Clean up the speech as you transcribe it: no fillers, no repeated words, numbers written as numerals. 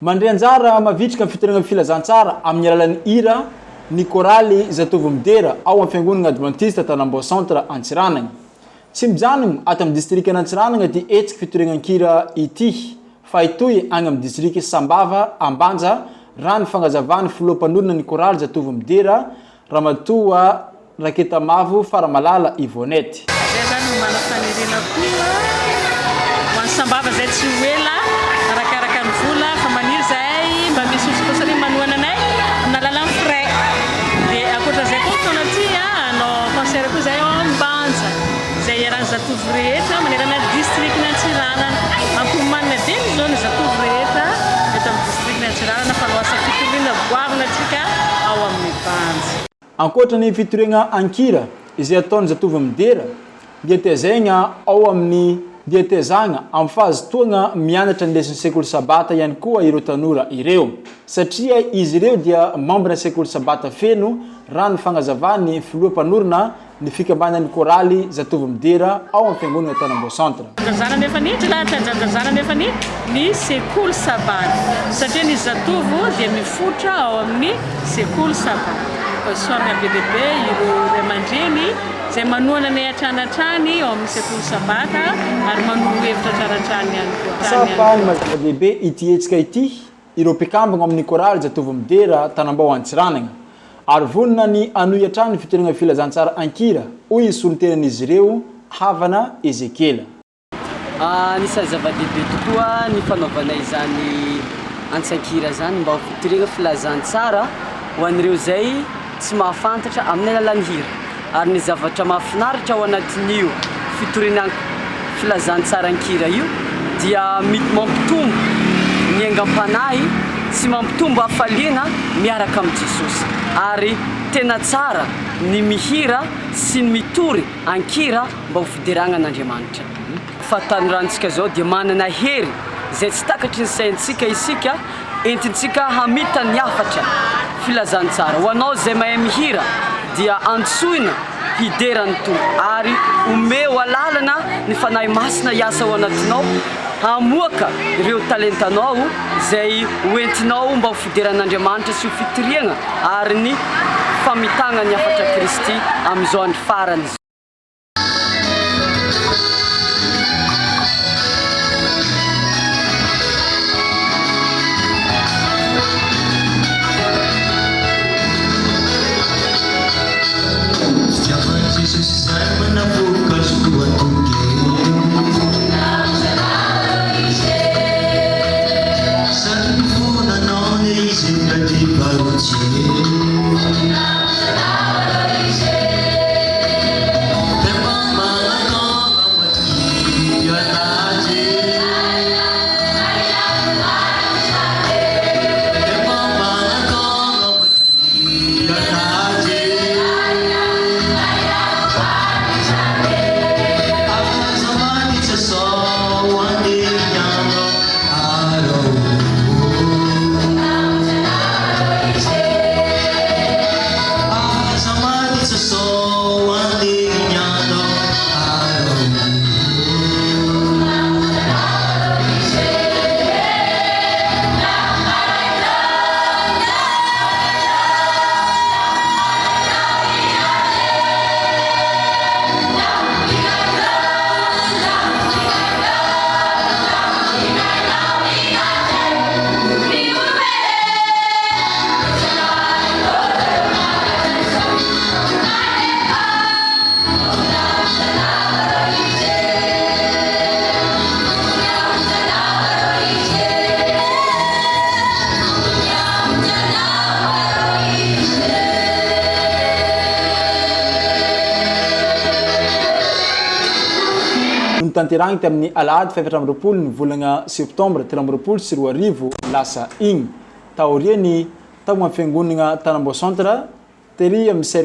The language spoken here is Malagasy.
Mandray anjara mavitrika ny fitoragna filazantsara amin'ny alalan'ny hira ny koraly zatovo midera ao amin'ny fiangonana adventiste Tanambo centre Antsiranana. Tsy mijanona ato amin'ny district Antsiranana ty etsika fitoragnan-kira ity fa itoy agny amin'ny district Sambava Ambanja raha ny fagnazavany filoham-panorona ny koraly zatovo midera ramatoa Raketa Mavo Faramalala Ivonety. Sambava zay tsy huela arakaraka ny vola fa maniry zay mba misy sponsor manoana anay na lalan'ny frais dia akoatra zay koa fotoana ty anao concert koa zay Ambanja zay iarahany zatovo rehetra manerana district Antsiranana ampimanina be ny zone zatovo rehetra eto amin'ny district Antsiranana fa loasa fitoriana goavana atsika ao amin'ny Banja. Ankoatra ny fitoriana ankira izay ataony zatovo midera dia tezegna ao amin'ny dia tezagna amin'ny fahazotoagna mianatra ny lesin'ny sekoly sabata ihany koa ireo tanora ireo satria izy ireo dia membre ny sekoly sabata feno raha ny fagnazavany filoham-panorona ny fikambanan'ny koraly zatovo midera ao amin'ny fiangonana Tanambo centre. Zana nefa ny zana nefa ny sekoly sabata satria ny zatovo dia mifotra ao amin'ny sekoly sabata. Soarana BDP ireo ray aman-dreny zay manoana ny atranatrany ao amin'ny sekoly sabata ary manolo hevitra atranatrany ihany koa. Sapany mazava-dehibe ity etsika ity ireo mpikambana amin'ny koraly zatovo midera Tanambao Antsiranana ary vonona ny anoy hatrany ny fitoragna filazantsara ankira hoy solon-tenan'izy ireo Havana Ezekela. Anisany zava-dehibe tokoa ny fanaovana izany antsankira zany mba ho fitoragna filazantsara ho an'ireo zay tsy mahafantatra amin'ny alalan'ny hira ary ny zavatra mahafinaritra ao anatin'io fitoriana filazantsara ankira io dia mampitombo ny aingam-panahy sy mampitombo hafaliana miaraka amin'ny Jesosy ary tena tsara ny mihira sy ny mitory ankira mba ho fideragna an'Andriamanitra. Fa tanindrantsika zao dia manana hery zay tsy takatry ny saintsika isika entintsika hamita ny hafatra filazantsara. Ho anao zay mahay mihira dia antsoina hiderany tompo ary omeo alalana ny fanahy masina hiasa ao anatinao hamoaka ireo talentanao zay hoentinao mba ho fideran'Andriamanitra sy ho fitoriagna ary ny famitagna ny hafatra Kristy amin'izao andro farany. Tanteragny tamin'ny alahady faefatra amby roapolo ny volagna septembre telo amby roapolo sy roa arivo lasa igny taoriany tao amin'ny fiangonana Tanambo centre tery amin'ny